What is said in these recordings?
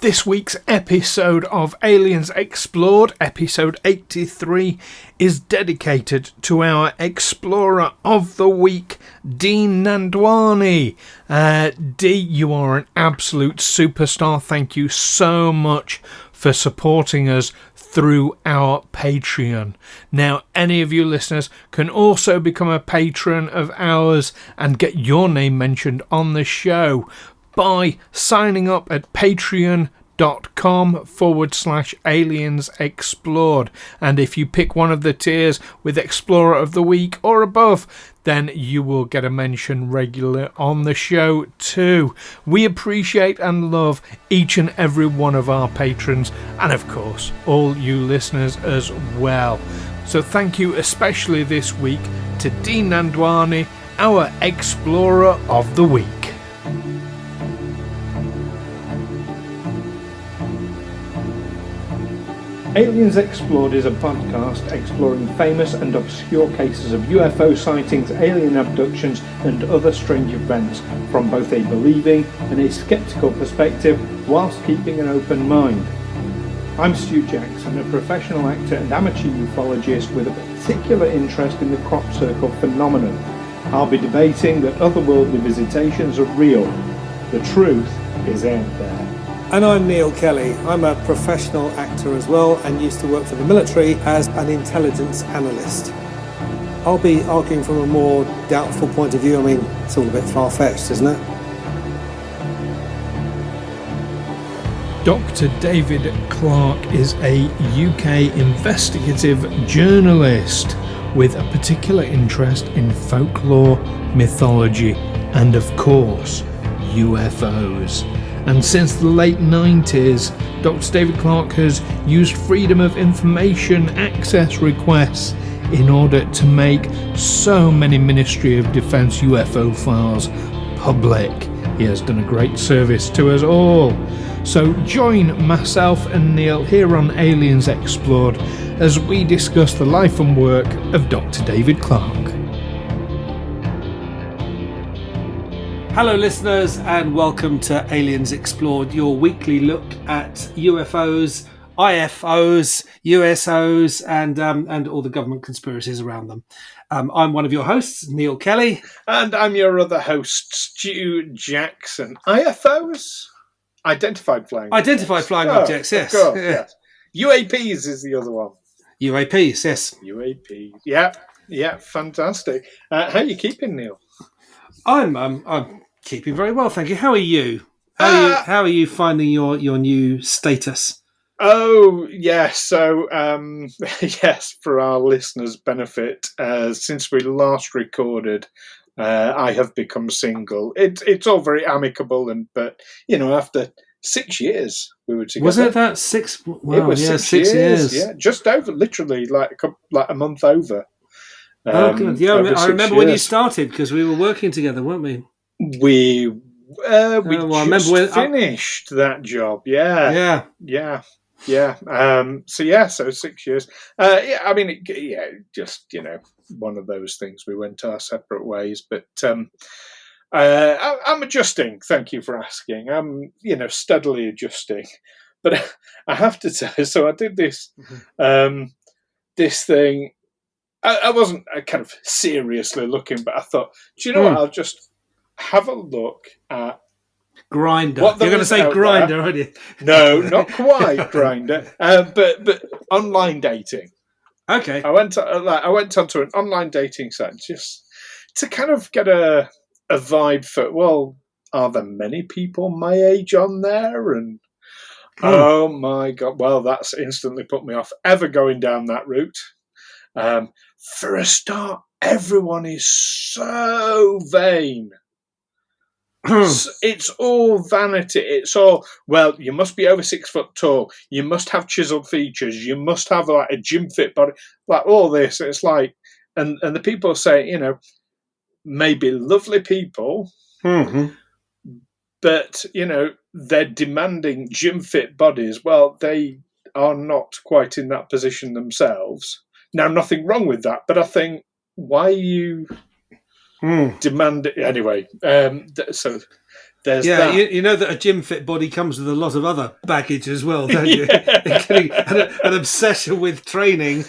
This week's episode of Aliens Explored, episode 83, is dedicated to our Explorer of the Week, Dean Nandwani. Dee, you are an absolute superstar. Thank you so much for supporting us through our Patreon. Now, any of you listeners can also become a patron of ours and get your name mentioned on the show by signing up at patreon.com/aliens explored. And if you pick one of the tiers with Explorer of the Week or above, then you will get a mention regularly on the show too. We appreciate and love each and every one of our patrons, and of course all you listeners as well. So thank you especially this week to Dean Nandwani, our Explorer of the Week. Aliens Explored is a podcast exploring famous and obscure cases of UFO sightings, alien abductions and other strange events from both a believing and a sceptical perspective whilst keeping an open mind. I'm Stu Jackson, a professional actor and amateur ufologist with a particular interest in the crop circle phenomenon. I'll be debating that otherworldly visitations are real. The truth is out there. And I'm Neil Kelly. I'm a professional actor as well and used to work for the military as an intelligence analyst. I'll be arguing from a more doubtful point of view. I mean, it's all a bit far-fetched, isn't it? Dr David Clarke is a UK investigative journalist with a particular interest in folklore, mythology and, of course, UFOs. And since the late 90s, Dr. David Clarke has used Freedom of Information access requests in order to make so many Ministry of Defence UFO files public. He has done a great service to us all. So join myself and Neil here on Aliens Explored as we discuss the life and work of Dr. David Clarke. Hello listeners and welcome to Aliens Explored, your weekly look at UFOs, IFOs, USOs and all the government conspiracies around them. I'm one of your hosts, Neil Kelly. And I'm your other host, Stu Jackson. IFOs? Identified flying objects, yes. Of course, yes. UAPs is the other one. UAPs, yes. UAPs, yeah, fantastic. How are you keeping, Neil? I'm keeping very well, thank you. How are you? How are you finding your new status? Oh, yes. So, yes, for our listeners' benefit, since we last recorded, I have become single. It's all very amicable, but after 6 years we were together. Was it that 6? Wow, it was 6 years. Yeah, just over, literally, like a month over. Good. Yeah, I remember when you started because we were working together, weren't we? We finished that job. Yeah. So 6 years. Just one of those things. We went our separate ways, but I'm adjusting. Thank you for asking. I'm steadily adjusting, but I have to say. So I did this this thing. I wasn't kind of seriously looking, but I thought, do you know what? I'll just have a look at Grindr. You're going to say Grindr, aren't you? No, not quite Grindr, but online dating. Okay. I went onto an online dating site just to kind of get a vibe for. Well, are there many people my age on there? And oh my god, well, that's instantly put me off ever going down that route. For a start, everyone is so vain. It's all vanity. It's all, well, you must be over 6 foot tall. You must have chiseled features. You must have like a gym fit body. Like all this. It's like, and the people say, maybe lovely people, but, they're demanding gym fit bodies. Well, they are not quite in that position themselves. Now, nothing wrong with that, but I think, why are you demanding... Anyway, so there's Yeah, that. you know that a gym fit body comes with a lot of other baggage as well, don't you? Yeah. Including an obsession with training.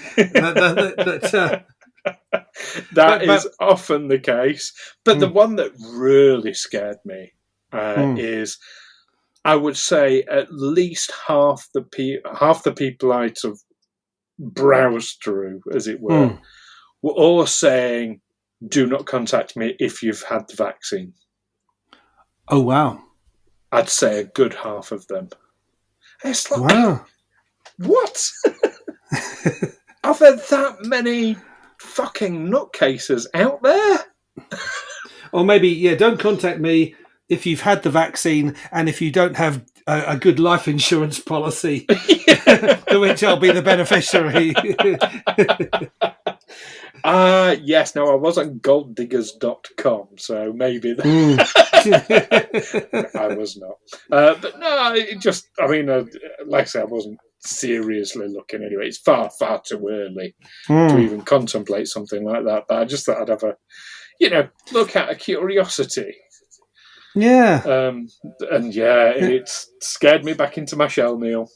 That is but often the case. But the one that really scared me mm, is, I would say, at least half the people I sort of browsed through, as it were all saying, "Do not contact me if you've had the vaccine." oh wow, I'd say a good half of them. It's like, wow. what? Are there that many fucking nutcases out there? Or maybe, don't contact me if you've had the vaccine and if you don't have a good life insurance policy, to which I'll be the beneficiary. Yes, no, I was on golddiggers.com, so maybe I was not. But no, like I said, I wasn't seriously looking anyway. It's far, far too early to even contemplate something like that. But I just thought I'd have a, look out of curiosity. Yeah. It scared me back into my shell, Neil.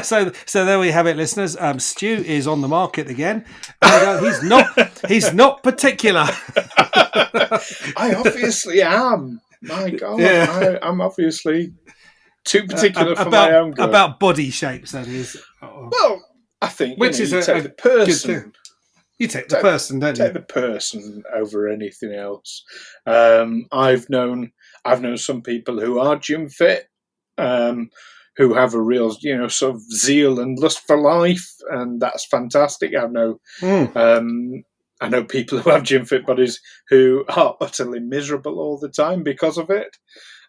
So there we have it, listeners. Stu is on the market again, and he's not particular. I obviously am. My God, yeah. I'm obviously too particular for my own good. About body shapes, that is. Well, I think you take the person. You take the person, don't you? Take the person over anything else. I've known some people who are gym fit, who have a real, sort of zeal and lust for life, and that's fantastic. I know people who have gym fit bodies who are utterly miserable all the time because of it,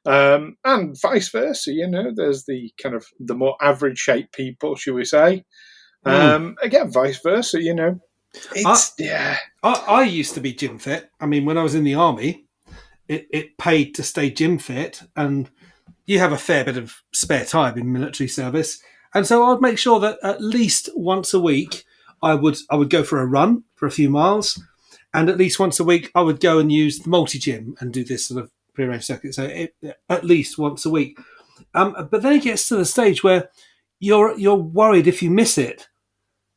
and vice versa. There's the kind of the more average shaped people, shall we say? Again, vice versa. I used to be gym fit. I mean, when I was in the army, it paid to stay gym fit, and you have a fair bit of spare time in military service. And so I'd make sure that at least once a week I would go for a run for a few miles, and at least once a week I would go and use the multi-gym and do this sort of prearranged circuit. So at least once a week. But then it gets to the stage where you're worried if you miss it.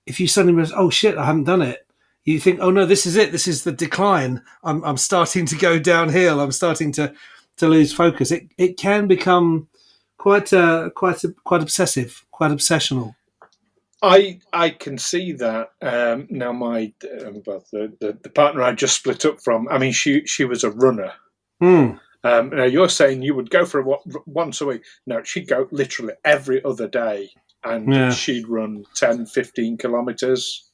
If you suddenly realize, oh shit, I haven't done it. You think, oh no, this is it. This is the decline. I'm starting to go downhill. I'm starting to lose focus. It can become quite obsessive, quite obsessional. I can see that. Now my the partner I just split up from, I mean, she was a runner. Now you're saying you would go for once a week. No, she'd go literally every other day, and she'd run 10, 15 kilometres.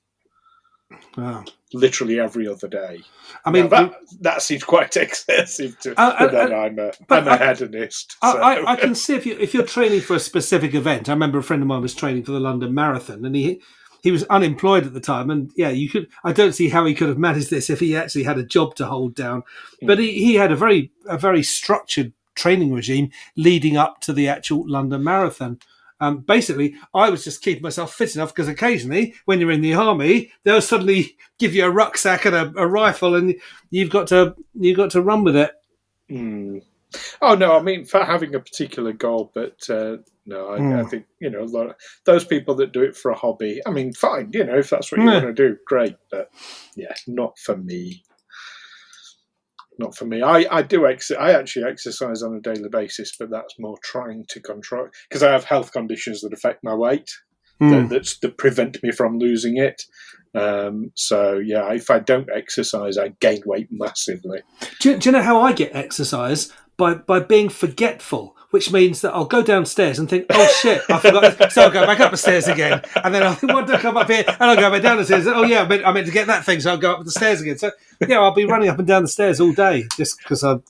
Wow. Literally every other day. I mean, that seems quite excessive. I'm a hedonist. I can see if you're training for a specific event. I remember a friend of mine was training for the London Marathon, and he was unemployed at the time. And you could. I don't see how he could have managed this if he actually had a job to hold down. But he had a very structured training regime leading up to the actual London Marathon. Basically, I was just keeping myself fit enough because occasionally, when you're in the army, they'll suddenly give you a rucksack and a rifle, and you've got to run with it. Oh no, I mean for having a particular goal, but I think a lot of those people that do it for a hobby. I mean, fine, if that's what you want to do, great, but not for me. Not for me. I actually exercise on a daily basis, but that's more trying to control, because I have health conditions that affect my weight that prevent me from losing it. If I don't exercise, I gain weight massively. Do you know how I get exercise? By being forgetful, which means that I'll go downstairs and think, oh shit, I forgot. So I'll go back up the stairs again. And then I'll think, why don't I come up here? And I'll go back down the stairs. Oh yeah, I meant to get that thing. So I'll go up the stairs again. So I'll be running up and down the stairs all day just because I'm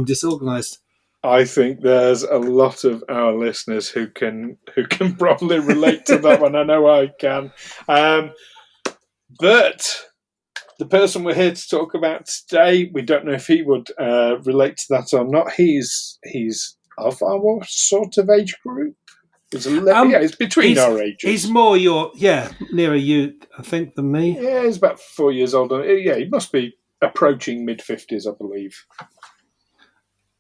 disorganised. I think there's a lot of our listeners who can probably relate to that one. I know I can. But the person we're here to talk about today, we don't know if he would relate to that or not. He's of our sort of age group. It's between our ages. He's more nearer you, I think, than me. Yeah, he's about 4 years older. Yeah, he must be approaching mid-50s, I believe.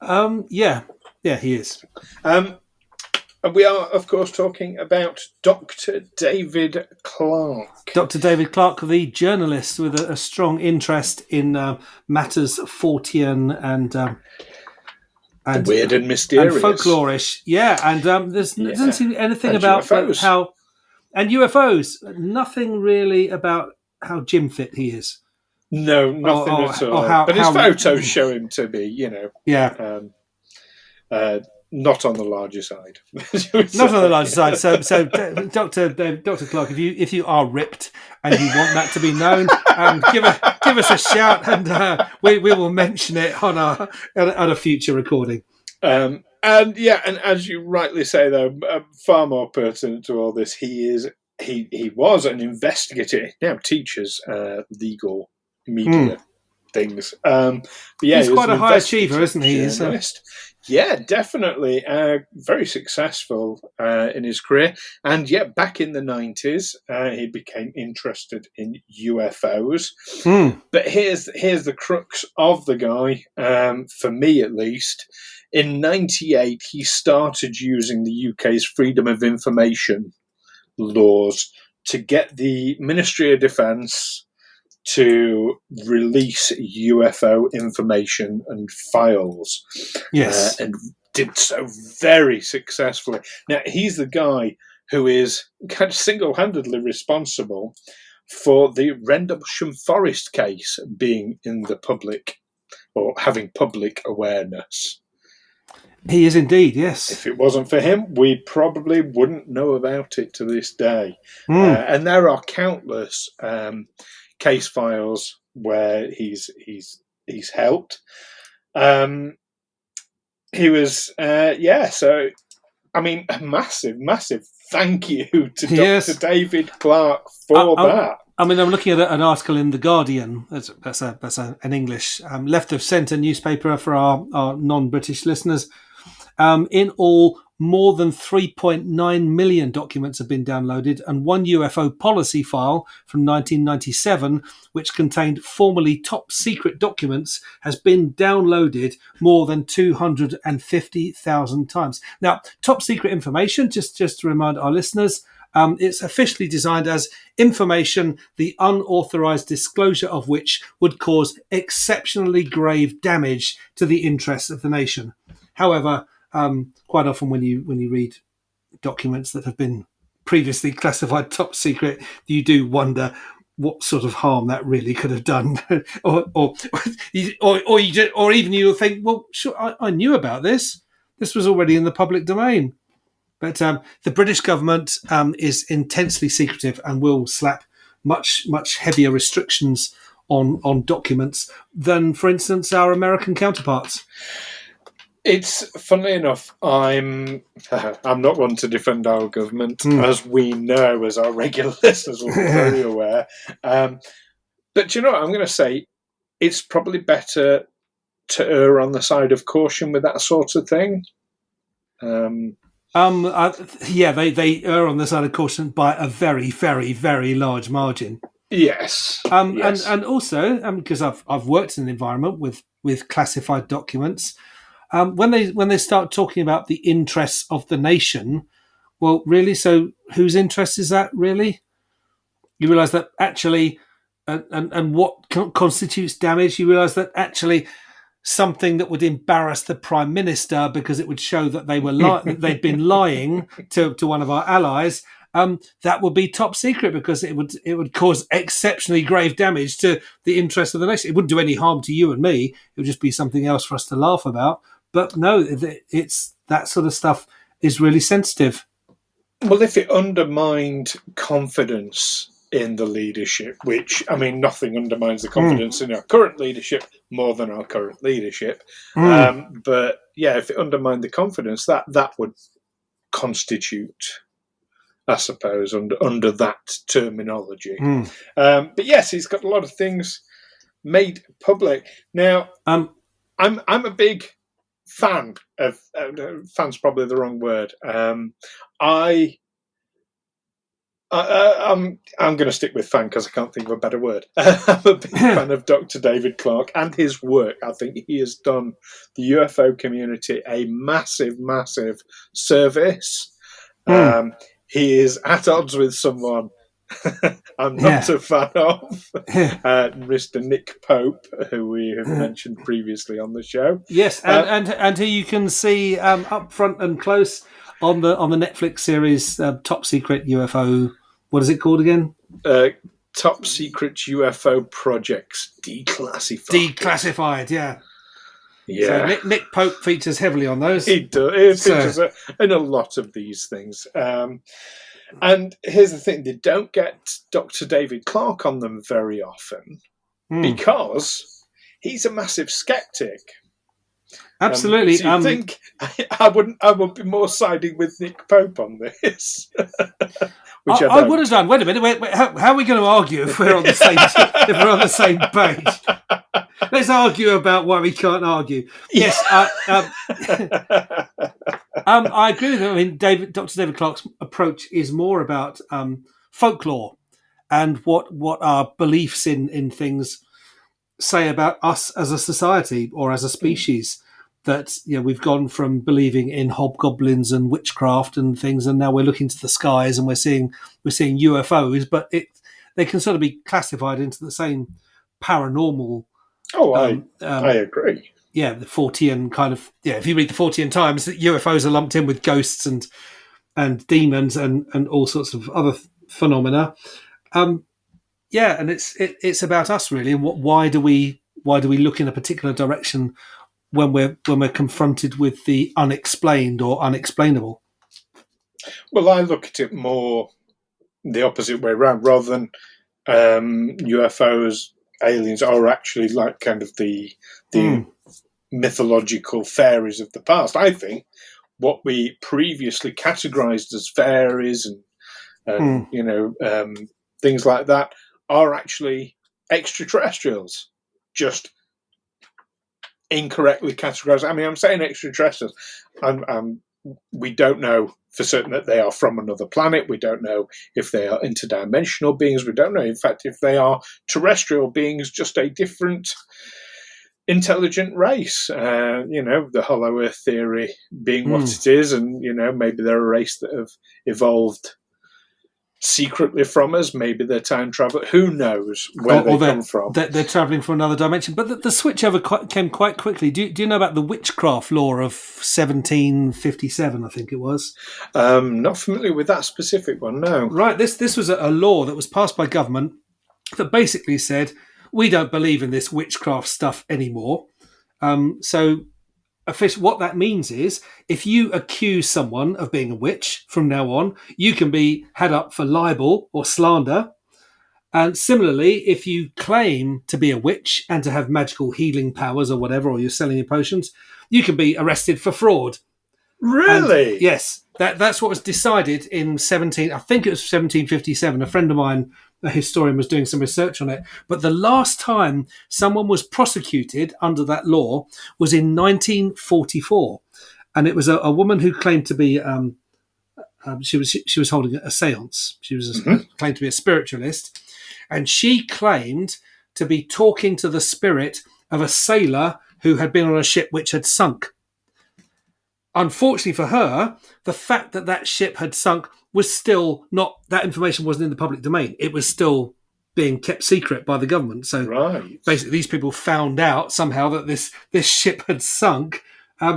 Yeah, he is. And we are, of course, talking about Dr. David Clarke. Dr. David Clarke, the journalist with a strong interest in matters Fortean and weird and mysterious. And folklorish. Yeah, and there doesn't seem anything and about UFOs. how... And UFOs. Nothing really about how gym fit he is. No, nothing at all. But his photos show him to be, not on the larger side. Not on the larger side. So Dr. Clarke, if you are ripped and you want that to be known, give us a shout, and we will mention it on a future recording. And as you rightly say, though, far more pertinent to all this, he was an investigator. Now teaches legal media things. But yeah, he's quite a high achiever, isn't he? Yeah, definitely. Very successful in his career. And yet, back in the 90s, he became interested in UFOs. But here's the crux of the guy, for me at least. In 98, he started using the UK's Freedom of Information laws to get the Ministry of Defence to release UFO information and files. Yes. And did so very successfully. Now, he's the guy who is kind of single-handedly responsible for the Rendlesham Forest case being in the public, or having public awareness. He is indeed, yes. If it wasn't for him, we probably wouldn't know about it to this day. And there are countless case files where he's helped. He was, so, I mean, a massive thank you to Dr. David Clarke for that. I mean, I'm looking at an article in The Guardian. That's an English left of centre newspaper for our non-British listeners. In all, more than 3.9 million documents have been downloaded, and one UFO policy file from 1997, which contained formerly top secret documents, has been downloaded more than 250,000 times. Now, top secret information, just to remind our listeners, it's officially designed as information the unauthorised disclosure of which would cause exceptionally grave damage to the interests of the nation. However, quite often when you read documents that have been previously classified top secret, you do wonder what sort of harm that really could have done, or even you'll think, well, sure, I knew about this. This was already in the public domain. But the British government is intensely secretive and will slap much heavier restrictions on documents than, for instance, our American counterparts. It's funnily enough, I'm not one to defend our government, as we know, as our regular listeners will be very aware. But you know what I'm going to say? It's probably better to err on the side of caution with that sort of thing. They err on the side of caution by a very, very, very large margin. Yes. Yes. And also, because I've worked in an environment with classified documents. When they start talking about the interests of the nation, well, really, so whose interest is that, really? You realise that actually, and what constitutes damage, you realise that actually something that would embarrass the Prime Minister because it would show that they were they'd been lying to one of our allies, that would be top secret because it would cause exceptionally grave damage to the interests of the nation. It wouldn't do any harm to you and me. It would just be something else for us to laugh about. But no, it's that sort of stuff is really sensitive. Well, if it undermined confidence in the leadership, which, I mean, nothing undermines the confidence in our current leadership more than our current leadership. But yeah, if it undermined the confidence, that would constitute, I suppose, under that terminology. But yes, he's got a lot of things made public. Now, I'm a big fan of fan's probably the wrong word. I'm going to stick with fan because I can't think of a better word. I'm a big fan of Dr. David Clarke and his work. I think he has done the UFO community a massive, massive service. He is at odds with someone I'm not a fan of, Mr. Nick Pope, who we have mentioned previously on the show. Yes, and who you can see up front and close on the Netflix series Top Secret UFO. What is it called again? Top Secret UFO Projects Declassified. Declassified, yeah. Yeah. So Nick Pope features heavily on those. He does. He features in a lot of these things. And here's the thing, they don't get Dr. David Clarke on them very often because he's a massive skeptic. Absolutely. So you think I would be more siding with Nick Pope on this. Which I would have done. Wait a minute. How are we going to argue if we're on the same if we're on the same page? Let's argue about why we can't argue. Yes, I agree with him. I mean, Dr. David Clarke's approach is more about folklore and what our beliefs in things say about us as a society or as a species. That we've gone from believing in hobgoblins and witchcraft and things, and now we're looking to the skies and we're seeing UFOs, but they can sort of be classified into the same paranormal. I agree. Yeah, the Fortean kind of. Yeah, if you read the Fortean Times, that UFOs are lumped in with ghosts and demons and all sorts of other phenomena. And it's about us really, and why do we look in a particular direction when we're confronted with the unexplained or unexplainable? Well, I look at it more the opposite way around, rather than UFOs, aliens are actually like kind of the mythological fairies of the past. I think what we previously categorized as fairies and things like that are actually extraterrestrials, just incorrectly categorized. I mean, I'm saying extraterrestrials. We don't know for certain that they are from another planet. We don't know if they are interdimensional beings. We don't know, in fact, if they are terrestrial beings, just a different intelligent race. The hollow earth theory being what it is, and maybe they're a race that have evolved secretly from us. Maybe they're time travel. Who knows where they come from? They're travelling from another dimension. But the switchover came quite quickly. Do you know about the witchcraft law of 1757? I think it was. Not familiar with that specific one. No. Right. This was a law that was passed by government that basically said we don't believe in this witchcraft stuff anymore. What that means is if you accuse someone of being a witch from now on, you can be had up for libel or slander. And similarly, if you claim to be a witch and to have magical healing powers or whatever, or you're selling your potions, you can be arrested for fraud. Really? And yes. That's what was decided in 1757. A friend of mine, a historian, was doing some research on it. But the last time someone was prosecuted under that law was in 1944. And it was a woman who claimed to be, she was holding a seance. She was claimed to be a spiritualist. And she claimed to be talking to the spirit of a sailor who had been on a ship which had sunk. Unfortunately for her, the fact that ship had sunk was still not, that information wasn't in the public domain. It was still being kept secret by the government. So basically these people found out somehow that this ship had sunk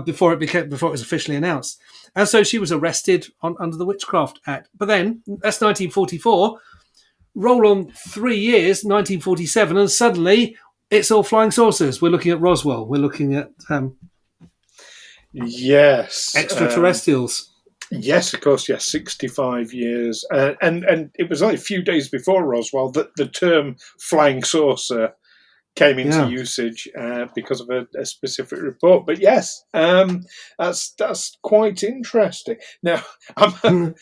before it was officially announced. And so she was arrested under the Witchcraft Act. But then, that's 1944. Roll on 3 years, 1947, and suddenly it's all flying saucers. We're looking at Roswell. We're looking at... Yes. Extraterrestrials. Yes, of course, yes, 65 years. And it was only a few days before Roswell that the term flying saucer came into usage because of a specific report. But yes, that's quite interesting. Now, I'm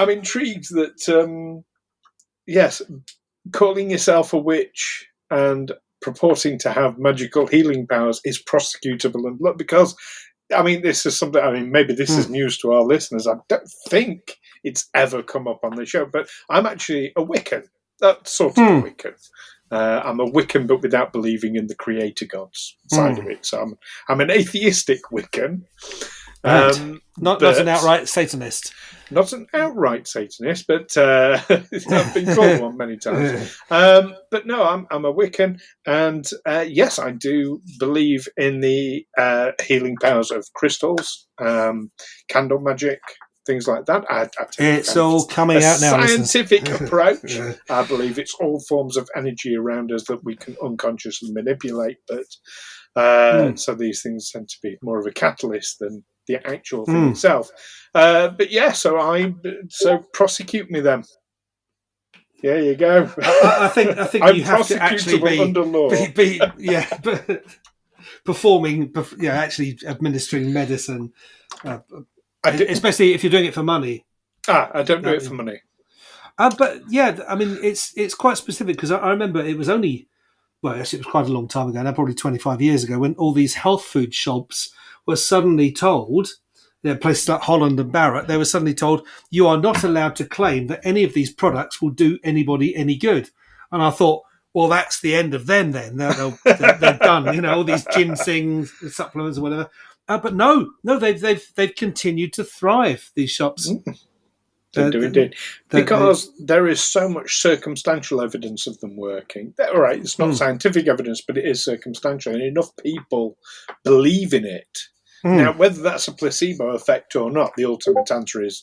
intrigued that, yes, calling yourself a witch and purporting to have magical healing powers is prosecutable, and because, I mean, this is something. I mean, maybe this is news to our listeners. I don't think it's ever come up on the show. But I'm actually a Wiccan, that sort of Wiccan. I'm a Wiccan, but without believing in the creator gods side of it. So I'm an atheistic Wiccan. Right. Not an outright Satanist. Not an outright Satanist, but I've been called one many times. But no, I'm a Wiccan, and yes, I do believe in the healing powers of crystals, candle magic, things like that. It's all coming out now. Scientific approach. I believe it's all forms of energy around us that we can unconsciously manipulate. But so these things tend to be more of a catalyst than the actual thing itself. But yeah, so prosecute me then. There you go. I think you have to actually be under law. But performing, actually administering medicine, especially if you're doing it for money. I don't do it for money. But yeah, I mean, it's quite specific because I remember it was only, well, actually it was quite a long time ago now, probably 25 years ago, when all these health food shops were suddenly told, places like Holland and Barrett, they were suddenly told, you are not allowed to claim that any of these products will do anybody any good. And I thought, well, that's the end of them then. They're done, all these ginseng supplements or whatever. But no, they've continued to thrive, these shops. They do indeed. Because there is so much circumstantial evidence of them working. All right, it's not scientific evidence, but it is circumstantial, and enough people believe in it. Now, whether that's a placebo effect or not, the ultimate answer is,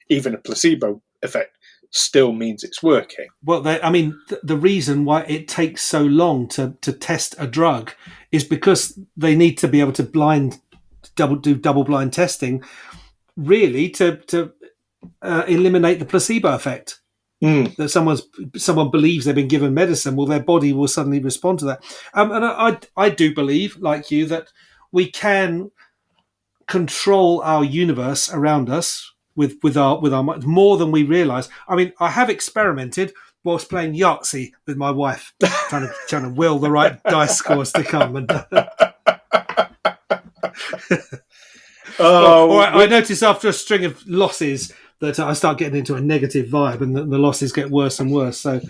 even a placebo effect still means it's working. Well, the reason why it takes so long to test a drug is because they need to be able to do double-blind testing, really, to eliminate the placebo effect. That someone believes they've been given medicine, well, their body will suddenly respond to that. And I do believe, like you, that we can control our universe around us with our mind more than we realise. I mean, I have experimented whilst playing Yahtzee with my wife, trying to will the right dice scores to come. And I noticed after a string of losses that I start getting into a negative vibe, and the losses get worse and worse. So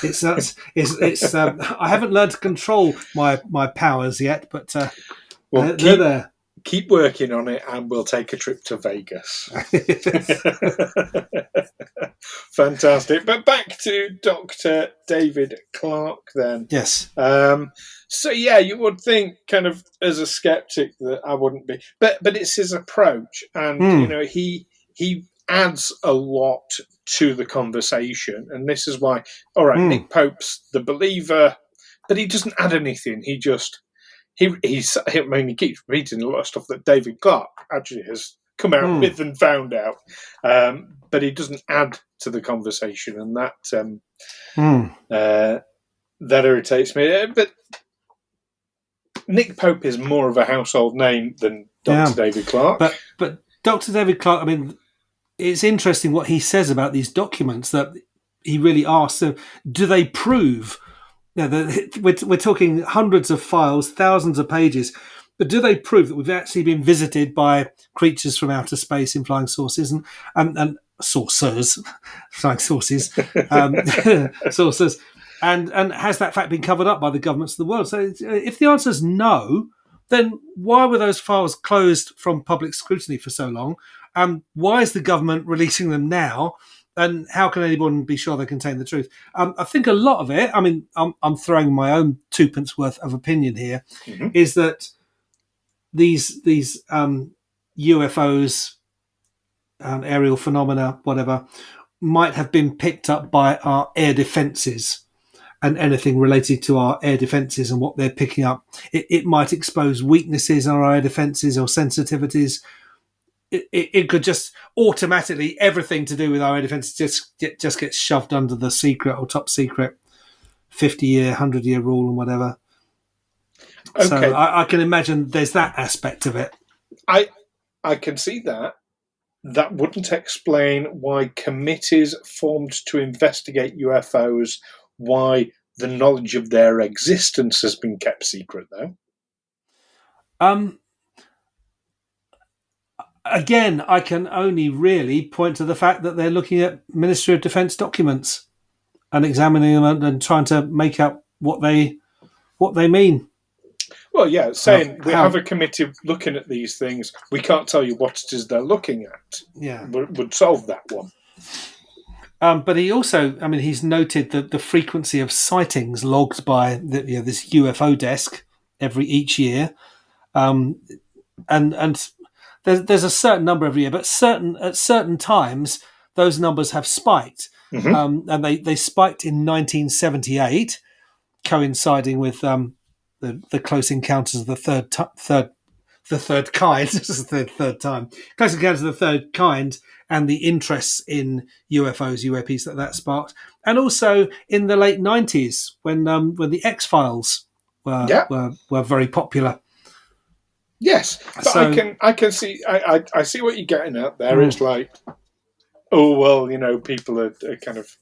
it's I haven't learned to control my powers yet, but they're there. Keep working on it, and we'll take a trip to Vegas. Fantastic. But back to Dr. David Clarke then. Yes. So yeah, you would think, kind of as a skeptic, that I wouldn't be, but it's his approach, and he adds a lot to the conversation, and this is why. All right, Nick Pope's the believer, but he doesn't add anything. He just he keeps repeating a lot of stuff that David Clarke actually has come out with and found out, but he doesn't add to the conversation, and that irritates me. But Nick Pope is more of a household name than Dr. David Clarke. But Dr. David Clarke, I mean, it's interesting what he says about these documents, that he really asks, do they prove? We're talking hundreds of files, thousands of pages, but do they prove that we've actually been visited by creatures from outer space in flying saucers and saucers, flying saucers, saucers, and has that fact been covered up by the governments of the world? So if the answer is no, then why were those files closed from public scrutiny for so long? Why is the government releasing them now? And how can anyone be sure they contain the truth? I think a lot of it, I mean, I'm throwing my own twopence worth of opinion here, is that these UFOs, aerial phenomena, whatever, might have been picked up by our air defences, and anything related to our air defences and what they're picking up. It might expose weaknesses in our air defences or sensitivities. It could just automatically, everything to do with our air defence just gets shoved under the secret or top secret 50-year, 100-year rule and whatever. Okay. So I can imagine there's that aspect of it. I can see that. That wouldn't explain why committees formed to investigate UFOs, why the knowledge of their existence has been kept secret, though. Again, I can only really point to the fact that they're looking at Ministry of Defence documents and examining them and trying to make out what they mean. Well, yeah, saying we have a committee looking at these things, we can't tell you what it is they're looking at. Yeah, would solve that one. But he also, he's noted that the frequency of sightings logged by this UFO desk each year, and there's a certain number every year, but at certain times those numbers have spiked, and they spiked in 1978, coinciding with the close encounters of the third kind. This is the third time. Close encounters of the third kind, and the interests in UFOs, UAPs that sparked, and also in the late 90s when the X-Files were very popular. Yes, but so, I can see I see what you're getting at there. It's like, oh well, people are kind of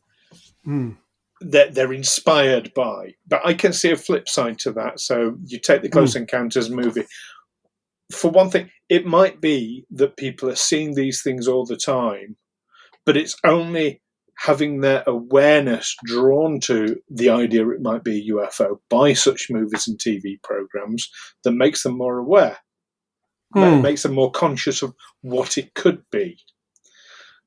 they're inspired by, but I can see a flip side to that. So you take the Close Encounters movie. For one thing, it might be that people are seeing these things all the time, but it's only having their awareness drawn to the idea it might be a UFO by such movies and TV programs that makes them more aware. It makes them more conscious of what it could be.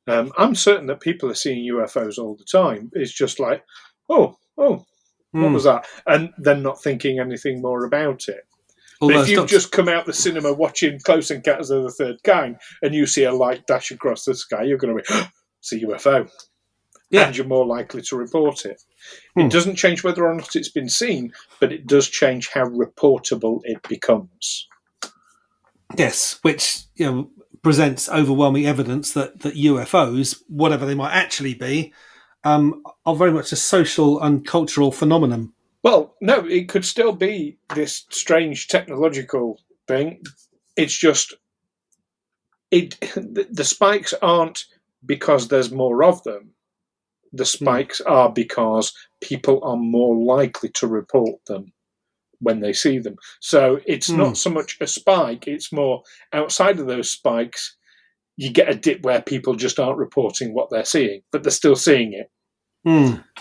I'm certain that people are seeing UFOs all the time. It's just like, what was that? And then not thinking anything more about it. But if you've just come out the cinema watching Close Encounters of the Third Kind and you see a light dash across the sky, you're going to be, it's a UFO. Yeah. And you're more likely to report it. It doesn't change whether or not it's been seen, but it does change how reportable it becomes. Yes, which presents overwhelming evidence that UFOs, whatever they might actually be, are very much a social and cultural phenomenon. Well, no, it could still be this strange technological thing. It's just the spikes aren't because there's more of them. The spikes are because people are more likely to report them when they see them. So it's not so much a spike, it's more outside of those spikes, you get a dip where people just aren't reporting what they're seeing, but they're still seeing it.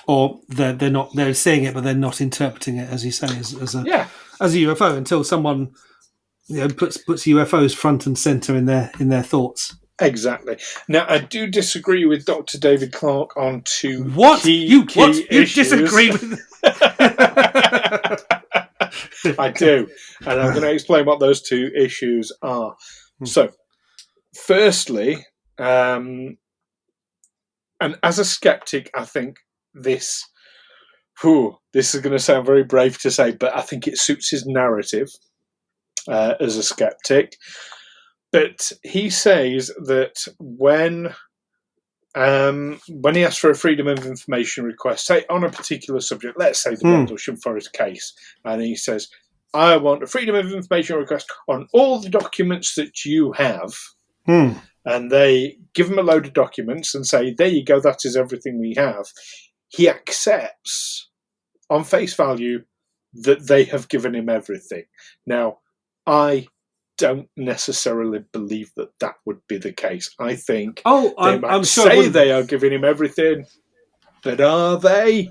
Or they're seeing it, but they're not interpreting it, as you say, as a UFO until someone puts UFOs front and center in their thoughts. Exactly. Now, I do disagree with Dr. David Clarke on two key issues. You disagree with? I do, and I'm going to explain what those two issues are. So, firstly, and as a skeptic, I think this is going to sound very brave to say, but I think it suits his narrative as a skeptic. But he says that when he asks for a Freedom of Information request, say on a particular subject, let's say the Rendlesham Forest case, and he says, I want a Freedom of Information request on all the documents that you have, and they give him a load of documents and say, there you go, that is everything we have. He accepts on face value that they have given him everything. Now, I don't necessarily believe that would be the case. I think I'm sure say they are giving him everything, but are they?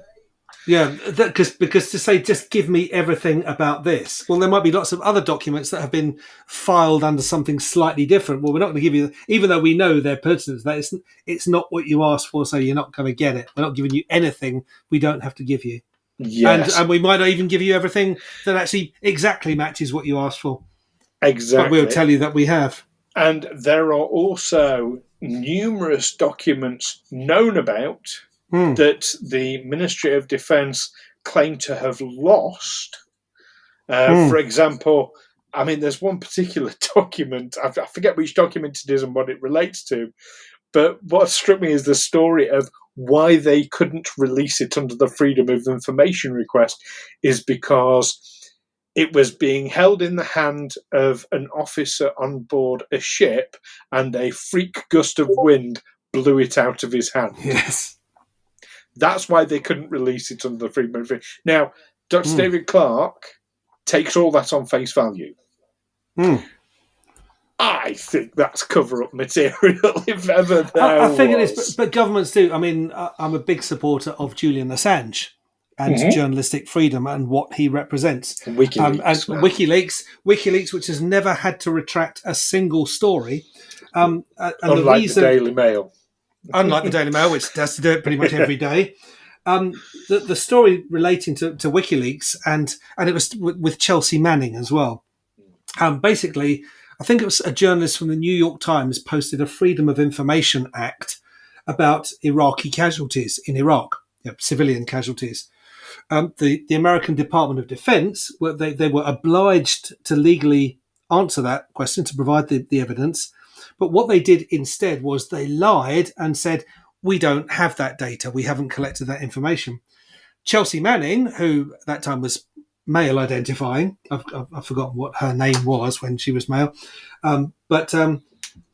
Yeah, because to say just give me everything about this, well, there might be lots of other documents that have been filed under something slightly different. Well, we're not going to give you, even though we know they're pertinent, that it's not what you asked for, so you're not going to get it. We're not giving you anything we don't have to give you. Yes, and we might not even give you everything that actually exactly matches what you asked for. Exactly. But we'll tell you that we have. And there are also numerous documents known about that the Ministry of Defence claim to have lost. For example, there's one particular document, I forget which document it is and what it relates to, but what struck me is the story of why they couldn't release it under the Freedom of Information request is because it was being held in the hand of an officer on board a ship, and a freak gust of wind blew it out of his hand. Yes. That's why they couldn't release it under the Freedom of Information. Now, Dr. David Clarke takes all that on face value. I think that's cover-up material, if ever there I think was. it is, but governments do. I mean, I'm a big supporter of Julian Assange and journalistic freedom and what he represents. WikiLeaks, and WikiLeaks, which has never had to retract a single story. And unlike the Daily Mail. Unlike the Daily Mail, which has to do it pretty much every day. The story relating to WikiLeaks, and it was with Chelsea Manning as well. Basically, I think it was a journalist from the New York Times posted a Freedom of Information Act about Iraqi casualties in Iraq, civilian casualties. The American Department of Defense, they were obliged to legally answer that question, to provide the evidence. But what they did instead was they lied and said, we don't have that data. We haven't collected that information. Chelsea Manning, who at that time was male identifying, I've forgotten what her name was when she was male, but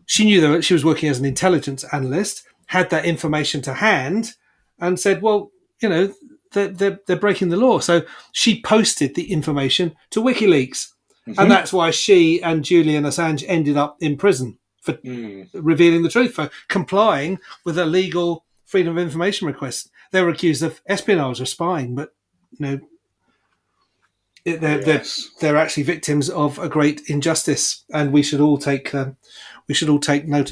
she knew that she was working as an intelligence analyst, had that information to hand, and said, well, they're breaking the law. So she posted the information to WikiLeaks. And that's why she and Julian Assange ended up in prison for revealing the truth, for complying with a legal freedom of information request. They were accused of espionage or spying, but they're actually victims of a great injustice, and we should all take note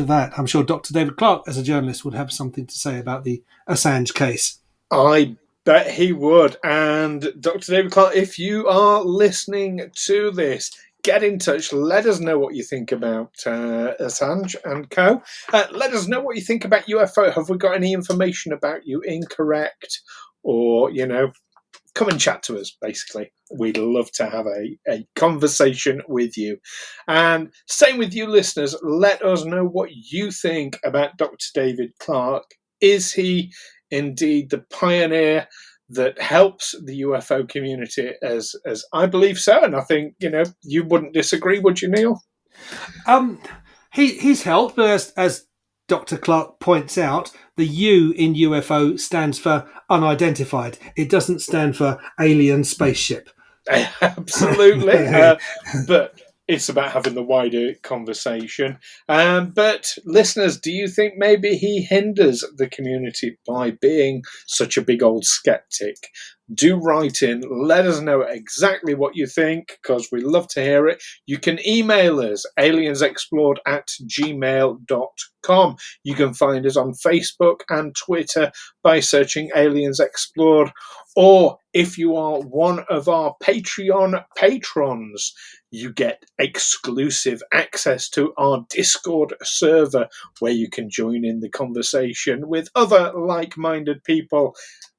of that. I'm sure Dr. David Clarke, as a journalist, would have something to say about the Assange case. I bet he would. And Dr. David Clarke, if you are listening to this, get in touch. Let us know what you think about Assange and co. Let us know what you think about UFO. Have we got any information about you incorrect? Or, come and chat to us, basically. We'd love to have a conversation with you. And same with you listeners. Let us know what you think about Dr. David Clarke. Is he indeed the pioneer that helps the UFO community, as I believe so? And I think, you wouldn't disagree, would you, Neil? He's helped, but as Dr. Clarke points out, the U in UFO stands for unidentified. It doesn't stand for alien spaceship. Absolutely. But it's about having the wider conversation. But listeners, do you think maybe he hinders the community by being such a big old skeptic? Do write in. Let us know exactly what you think, because we love to hear it. You can email us, aliensexplored@gmail.com. You can find us on Facebook and Twitter by searching Aliens Explored. Or if you are one of our Patreon patrons, you get exclusive access to our Discord server, where you can join in the conversation with other like-minded people,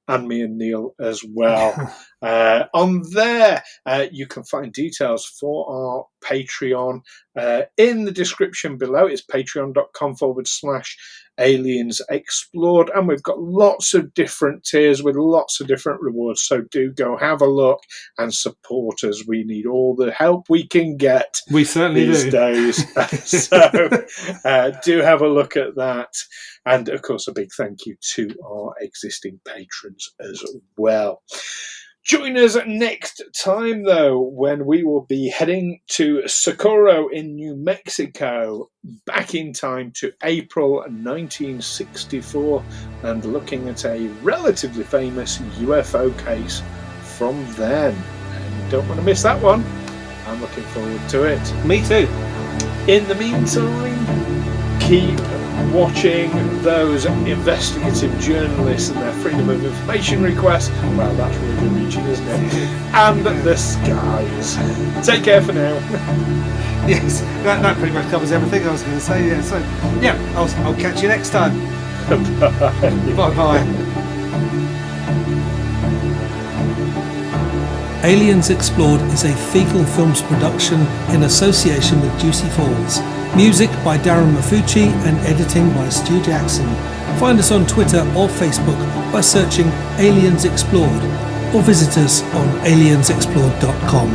and me and Neil as well. On there, you can find details for our Patreon in the description below. It's patreon.com/Aliens Explored. And we've got lots of different tiers with lots of different rewards. So do go have a look and support us. We need all the help we can get. We certainly these do. days. So do have a look at that. And of course, a big thank you to our existing patrons as well. Join us next time, though, when we will be heading to Socorro in New Mexico, back in time to April 1964, and looking at a relatively famous UFO case from then. And you don't want to miss that one. I'm looking forward to it. Me too. In the meantime, keep watching those investigative journalists and their freedom of information requests. Well, that's really reaching, isn't it? And the skies. Take care for now. Yes, that pretty much covers everything I was going to say. Yeah, so I'll catch you next time. Bye bye. Aliens Explored is a Fecal Films production in association with Juicy Falls. Music by Darren Mafucci and editing by Stu Jackson. Find us on Twitter or Facebook by searching Aliens Explored, or visit us on aliensexplored.com.